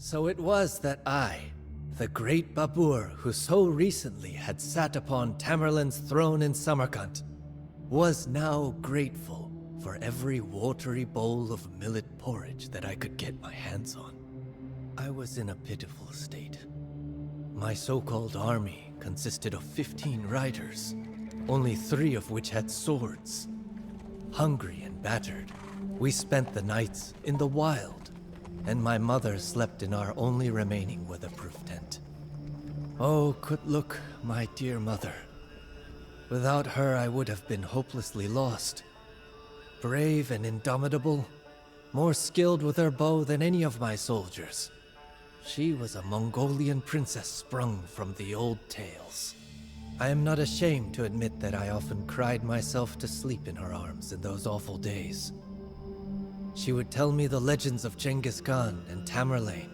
So it was that I, the great Babur who so recently had sat upon Tamerlane's throne in Samarkand, was now grateful for every watery bowl of millet porridge that I could get my hands on. I was in a pitiful state. My so-called army consisted of 15 riders, only 3 of which had swords. Hungry and battered, we spent the nights in the wild, and my mother slept in our only remaining weatherproof tent. Oh, Kutluk, my dear mother. Without her, I would have been hopelessly lost. Brave and indomitable, more skilled with her bow than any of my soldiers. She was a Mongolian princess sprung from the old tales. I am not ashamed to admit that I often cried myself to sleep in her arms in those awful days. She would tell me the legends of Genghis Khan and Tamerlane,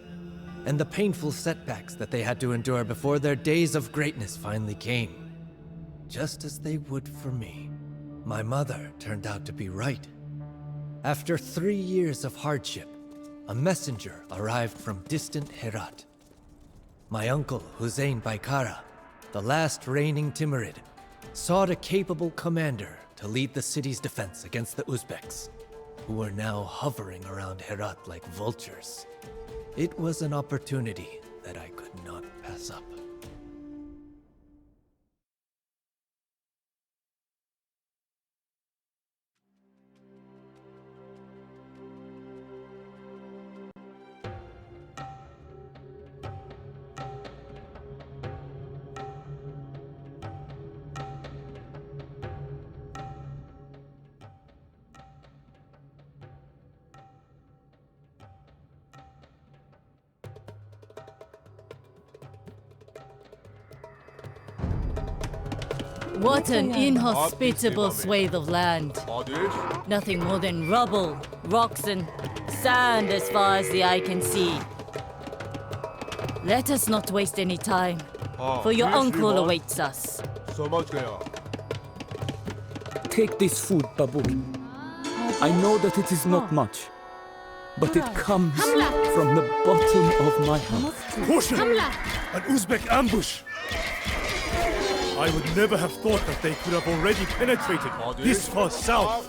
and the painful setbacks that they had to endure before their days of greatness finally came. Just as they would for me. My mother turned out to be right. After 3 years of hardship, a messenger arrived from distant Herat. My uncle, Hussein Baikara, the last reigning Timurid, sought a capable commander to lead the city's defense against the Uzbeks, who were now hovering around Herat like vultures. It was an opportunity that I could not pass up. What an inhospitable swathe of land. Nothing more than rubble, rocks and sand as far as the eye can see. Let us not waste any time, for your uncle awaits us. Take this food, Babur. I know that it is not much, but it comes from the bottom of my heart. Caution! An Uzbek ambush! I would never have thought that they could have already penetrated this far south.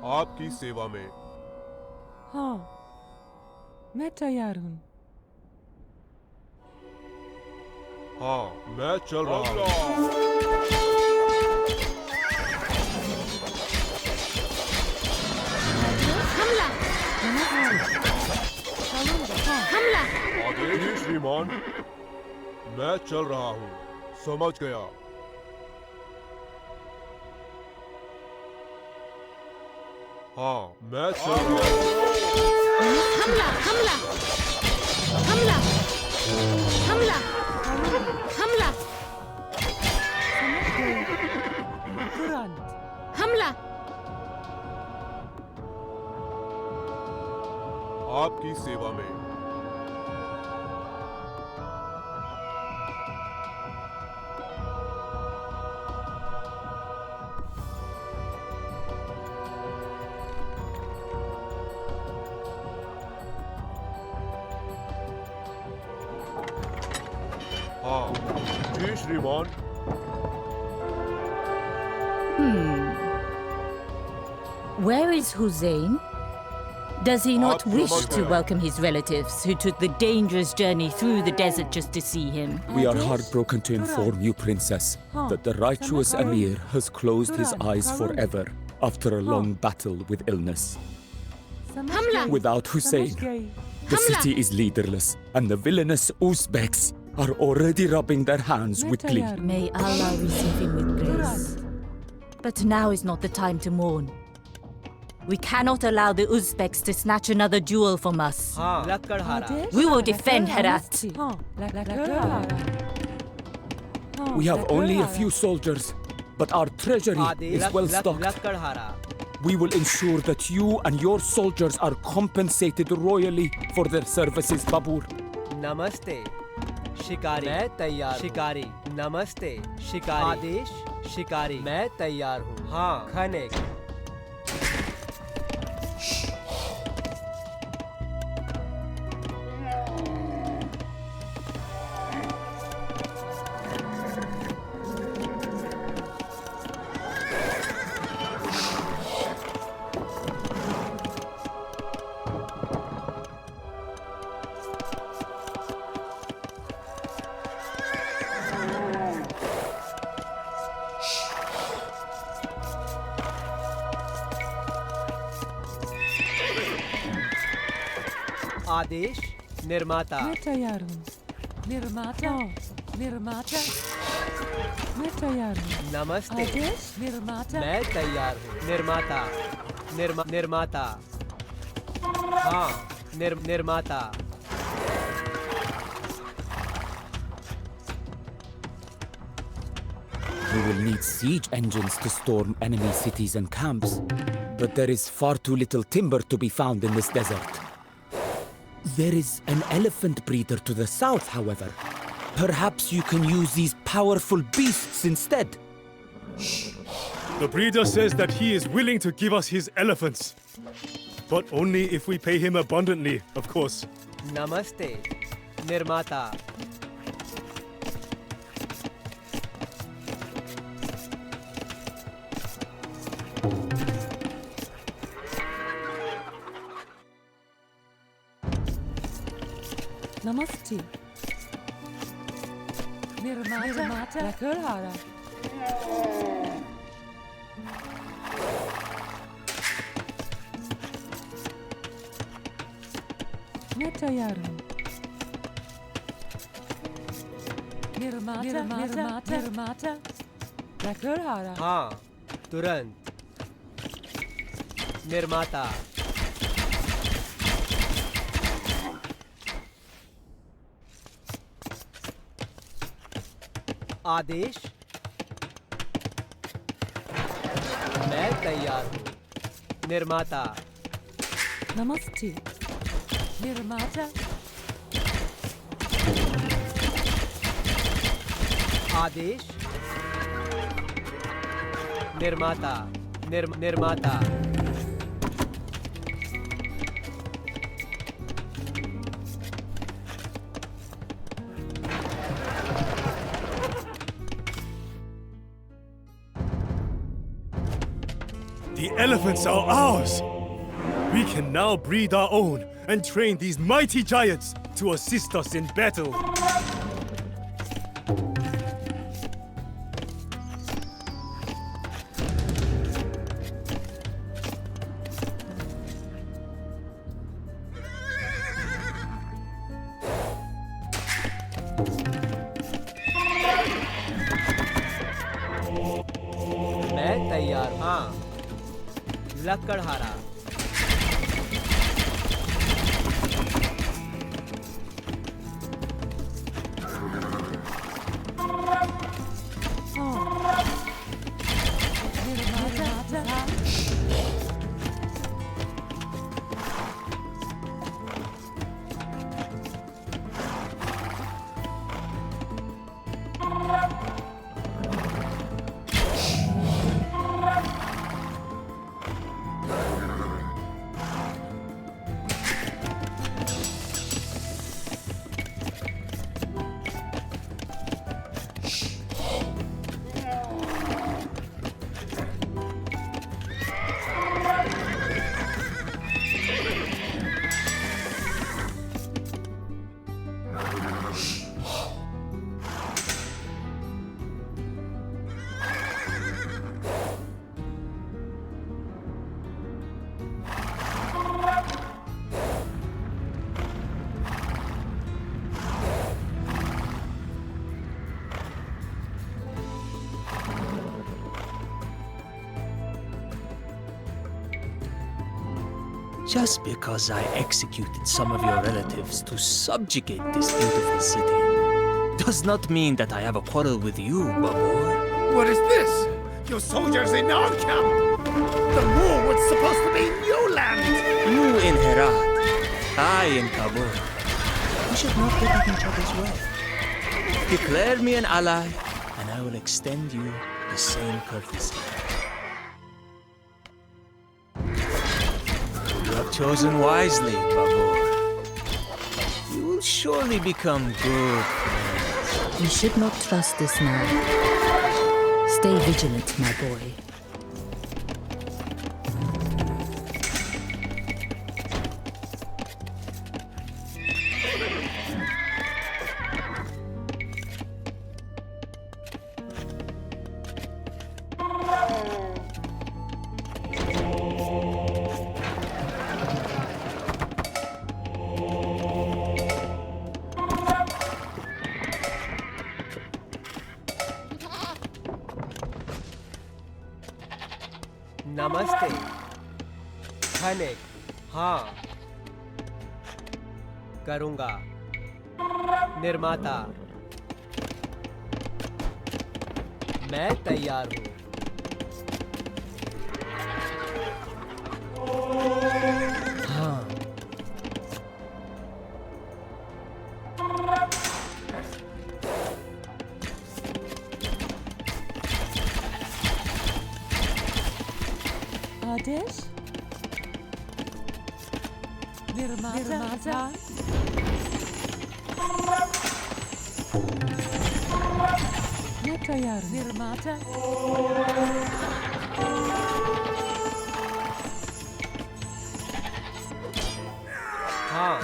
आपकी सेवा में। हाँ, मैं तैयार हूँ। हाँ, मैं चल रहा हूँ। आदेश श्रीमान, मैं चल रहा हूँ, समझ गया। हाँ, मैं चल रहा हूँ। हमला, हमला, हमला, हमला, हमला, हमला। आपकी सेवा में। हाँ, जी श्रीमान। Where is Hussein? Does he not wish to welcome his relatives who took the dangerous journey through the desert just to see him? We are heartbroken to inform you, Princess, that the righteous Emir has closed his eyes forever after a long battle with illness. Without Hussein, the city is leaderless, and the villainous Uzbeks are already rubbing their hands with glee. May Allah receive him with grace. But now is not the time to mourn. We cannot allow the Uzbeks to snatch another jewel from us. We will defend Herat. We have only a few soldiers, but our treasury is well stocked. We will ensure that you and your soldiers are compensated royally for their services, Babur. नमस्ते शिकारी मैं तैयार शिकारी नमस्ते शिकारी आदेश शिकारी। मैं तैयार हूँ। हाँ, खाने। आदेश निर्माता। मैं तैयार हूँ। निर्माता। निर्माता। मैं तैयार हूँ। नमस्ते। आदेश निर्माता। मैं तैयार हूँ। निर्माता। निर्माता। हाँ, निर्माता। We will need siege engines to storm enemy cities and camps, but there is far too little timber to be found in this desert. There is an elephant breeder to the south, however. Perhaps you can use these powerful beasts instead. The breeder says that he is willing to give us his elephants. But only if we pay him abundantly, of course. नमस्ते निर्माता। नमस्ते। निर्माता। रखरहारा। मैं तैयार हूँ। निर्माता। रखरहारा। हाँ, तुरंत। निर्माता। आदेश। मैं तैयार हूँ। निर्माता। नमस्ते। निर्माता। आदेश। निर्माता। निर्माता। The elephants are ours! We can now breed our own and train these mighty giants to assist us in battle. मैं तैयार। हाँ, लकड़हारा। Just because I executed some of your relatives to subjugate this beautiful city does not mean that I have a quarrel with you, Babur. What is this? Your soldiers in our camp! The war was supposed to be new land! You in Herat, I in Kabul. We should not get in each other's way. Declare me an ally, and I will extend you the same courtesy. You have chosen wisely, Babur. You will surely become good friends. We should not trust this man. Stay vigilant, my boy. नमस्ते खनिक हाँ करूँगा निर्माता मैं तैयार हूँ हाँ आदेश निर्माता मैं तैयार हूँ निर्माता हाँ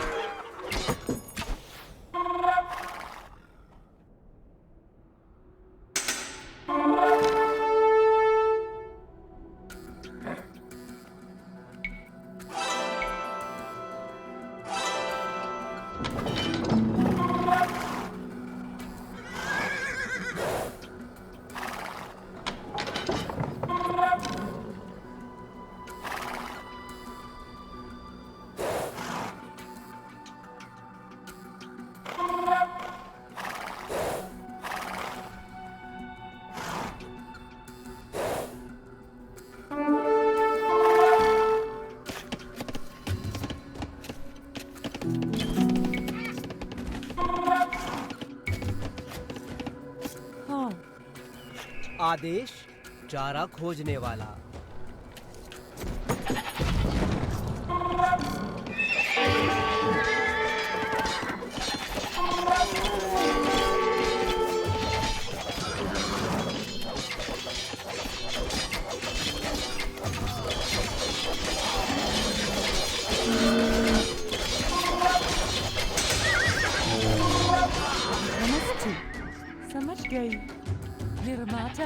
आदेश चारा खोजने वाला नमस्ते समझ गई निर्माता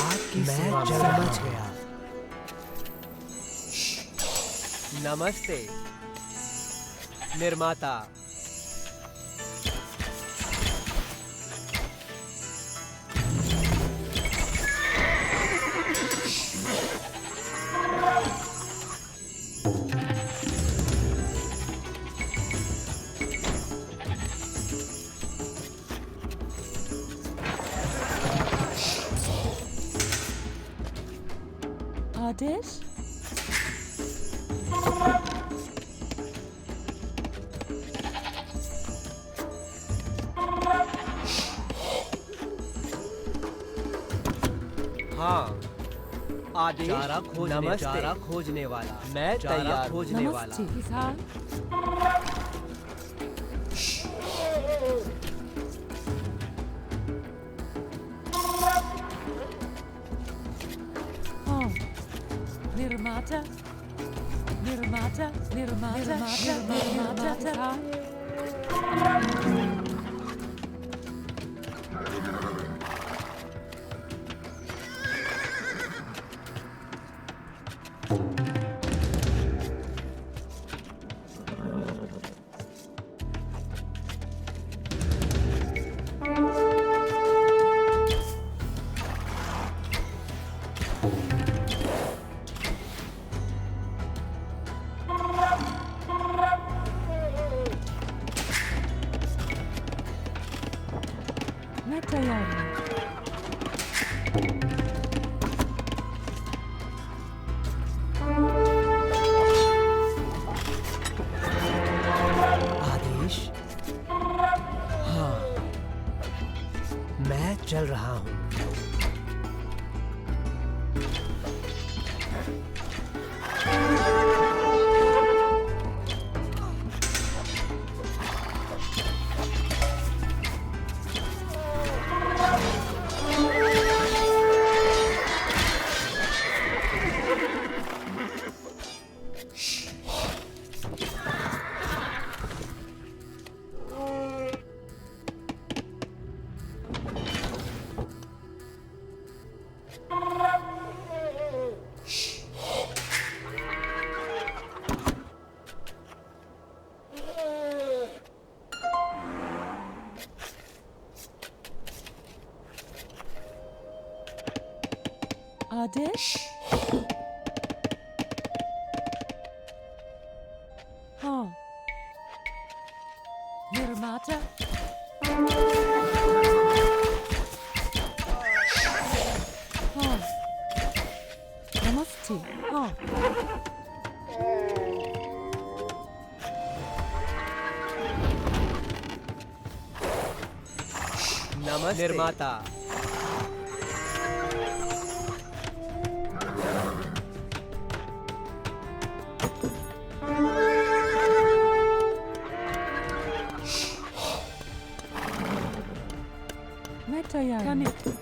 आपकी सेवा में समझ गया नमस्ते निर्माता आदेश हाँ आदेश चारा खोजने वाला मैं तैयार खोजने वाला नमस्ते किसान हाँ निर्माता निर्माता निर्माता निर्माता मैं तैयार हूँ चल रहा हूँ। आदेश? हाँ। निर्माता? हाँ। नमस्ते। हाँ। नमस्ते निर्माता। मैं तैयार हूँ।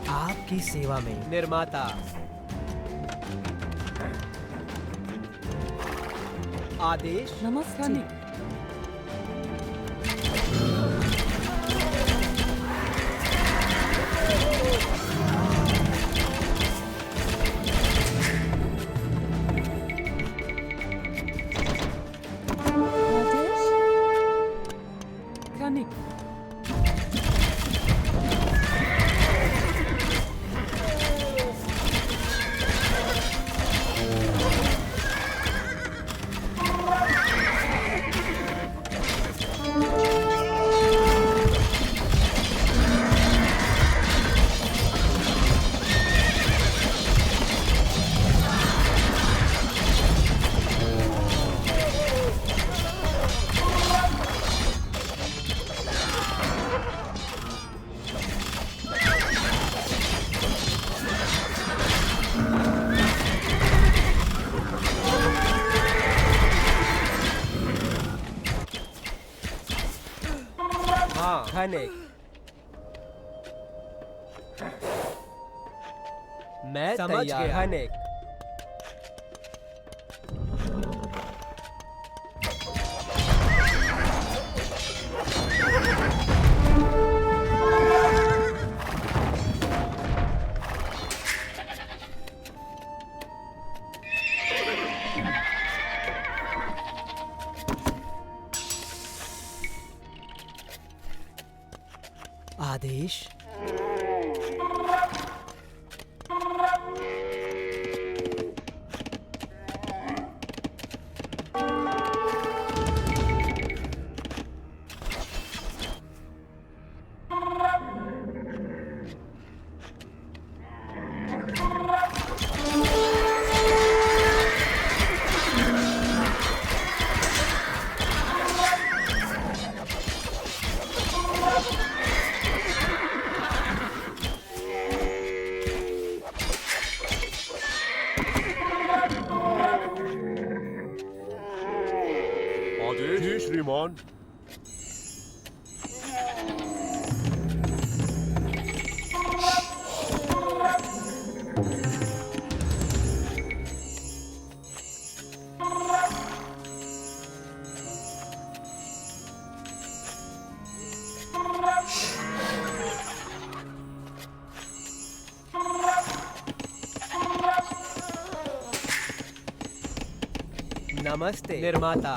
आपकी सेवा में निर्माता। आदेश? नमस्ते। खाने। मैं समझ गया। खाने। आदेश? श्रीमान। नमस्ते निर्माता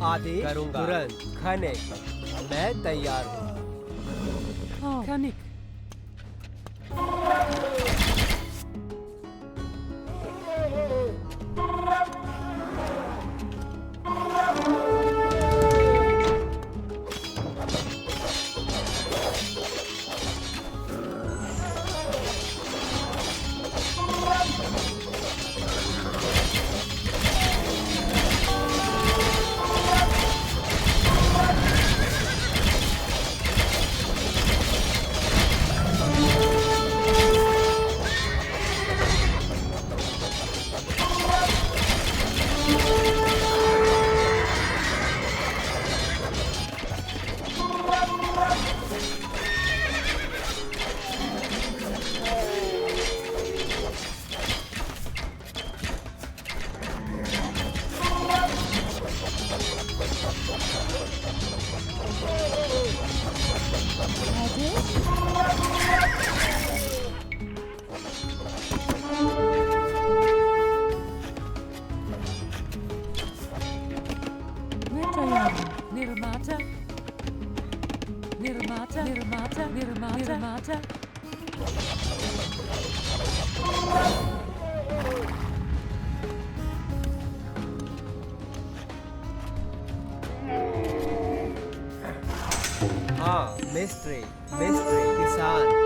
आदेश करूंगा तुरंत खाने मैं तैयार हूँ हाँ खनिक निर्माता हाँ मिस्त्री किसान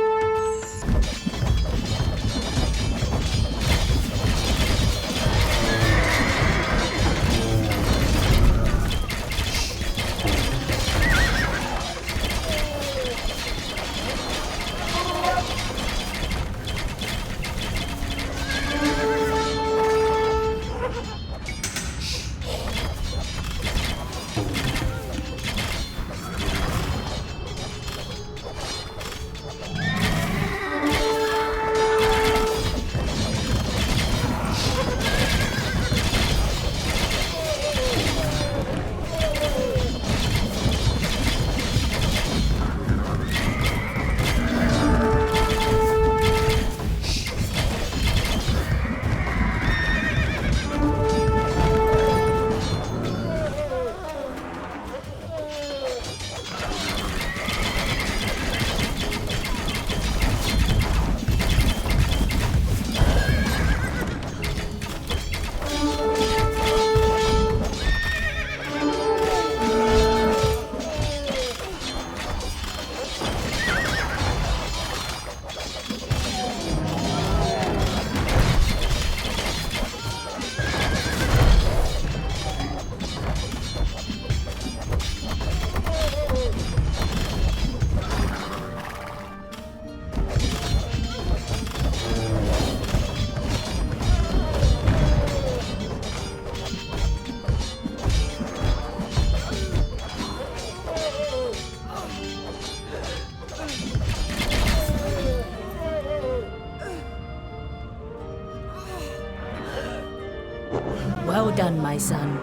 Well done, my son.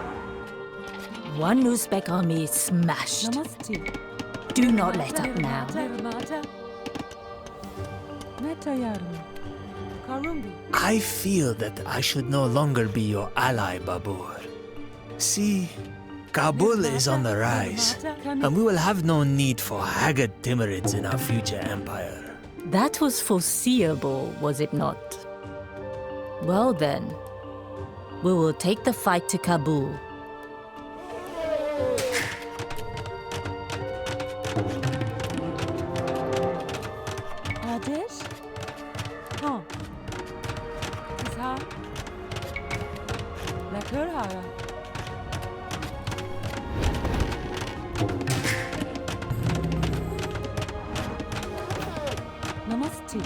One Uzbek army is smashed. Namaste. Do not let up now. निर्माता मैं तैयार हूँ करूँगी I feel that I should no longer be your ally, Babur. See, Kabul is on the rise, and we will have no need for haggard Timurids in our future empire. That was foreseeable, was it not? Well then, we will take the fight to Kabul. आदेश हाँ किसान लकड़हारा Hasty.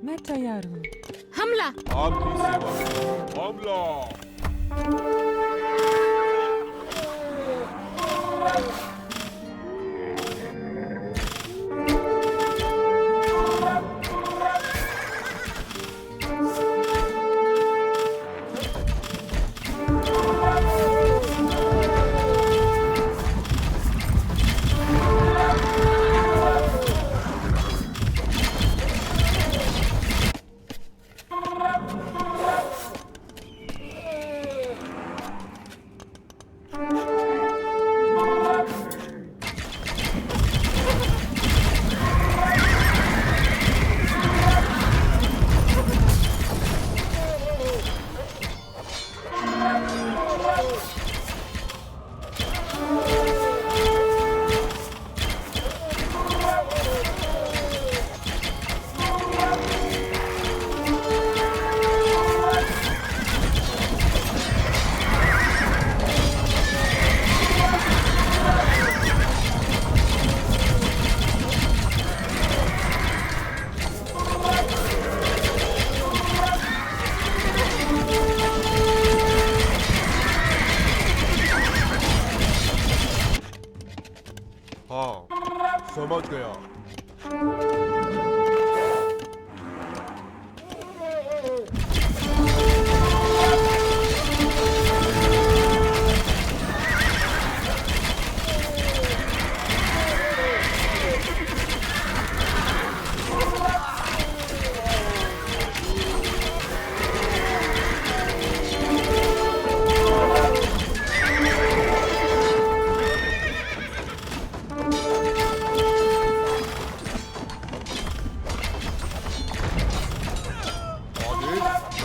मैं तैयार हूँ। हमला! आपकी सेवा में हमला। हाँ, समझ गया।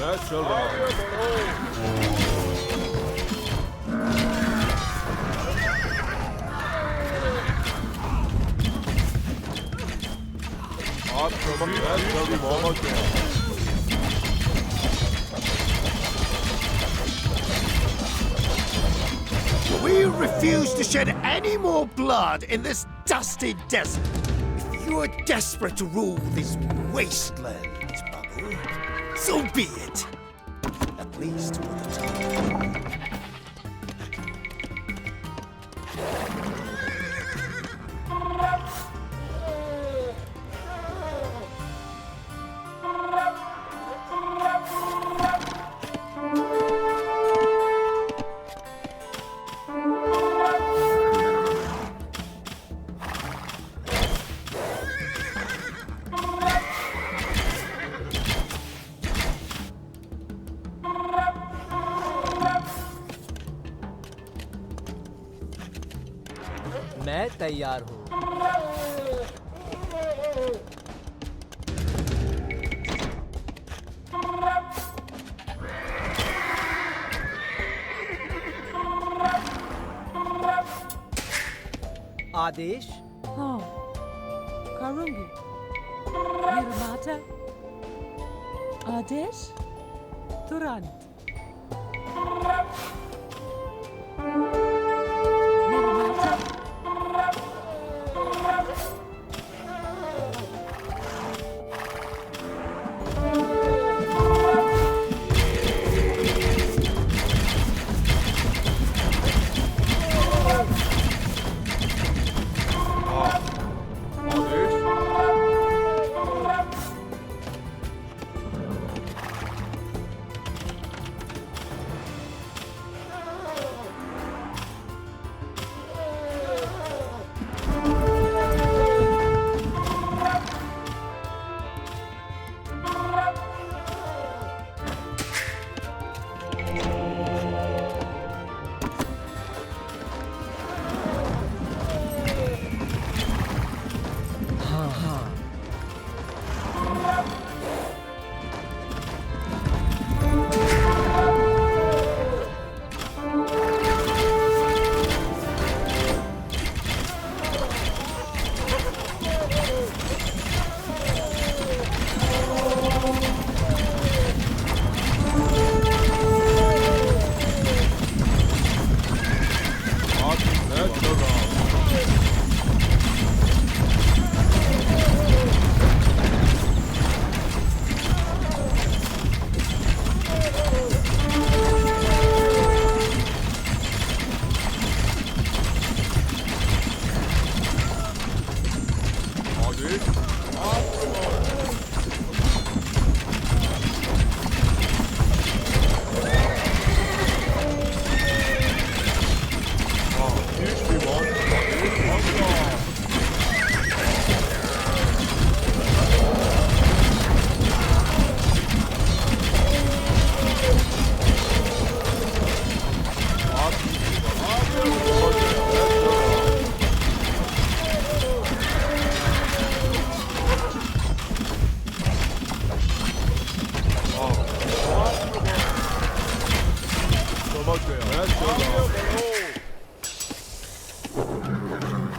मैं चल रहा हूँ। आप समझ जल्दी मोहम्मद के We refuse to shed any more blood in this dusty desert. If you are desperate to rule this wasteland, Babur, so be it. At least for the time. मैं तैयार हूँ। आदेश? हाँ, करूँगी। निर्माता, आदेश, तुरंत। आदेश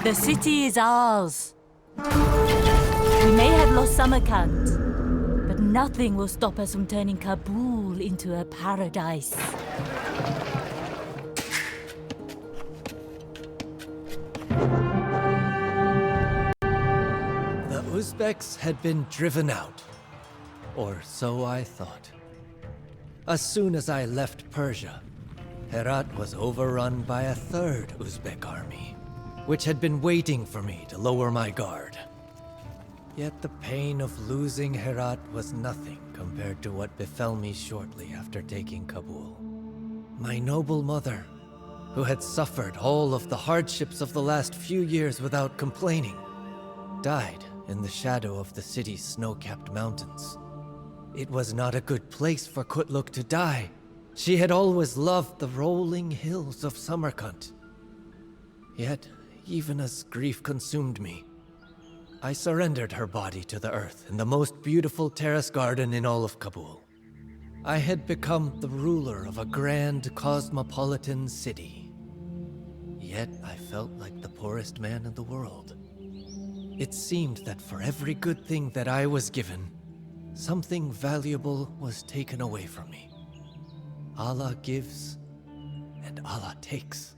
The city is ours. We may have lost Samarkand, but nothing will stop us from turning Kabul into a paradise. The Uzbeks had been driven out, or so I thought. As soon as I left Persia, Herat was overrun by a third Uzbek army, which had been waiting for me to lower my guard. Yet the pain of losing Herat was nothing compared to what befell me shortly after taking Kabul. My noble mother, who had suffered all of the hardships of the last few years without complaining, died in the shadow of the city's snow-capped mountains. It was not a good place for Kutluk to die. She had always loved the rolling hills of Samarkand. Yet, even as grief consumed me, I surrendered her body to the earth in the most beautiful terrace garden in all of Kabul. I had become the ruler of a grand cosmopolitan city. Yet I felt like the poorest man in the world. It seemed that for every good thing that I was given, something valuable was taken away from me. Allah gives, and Allah takes.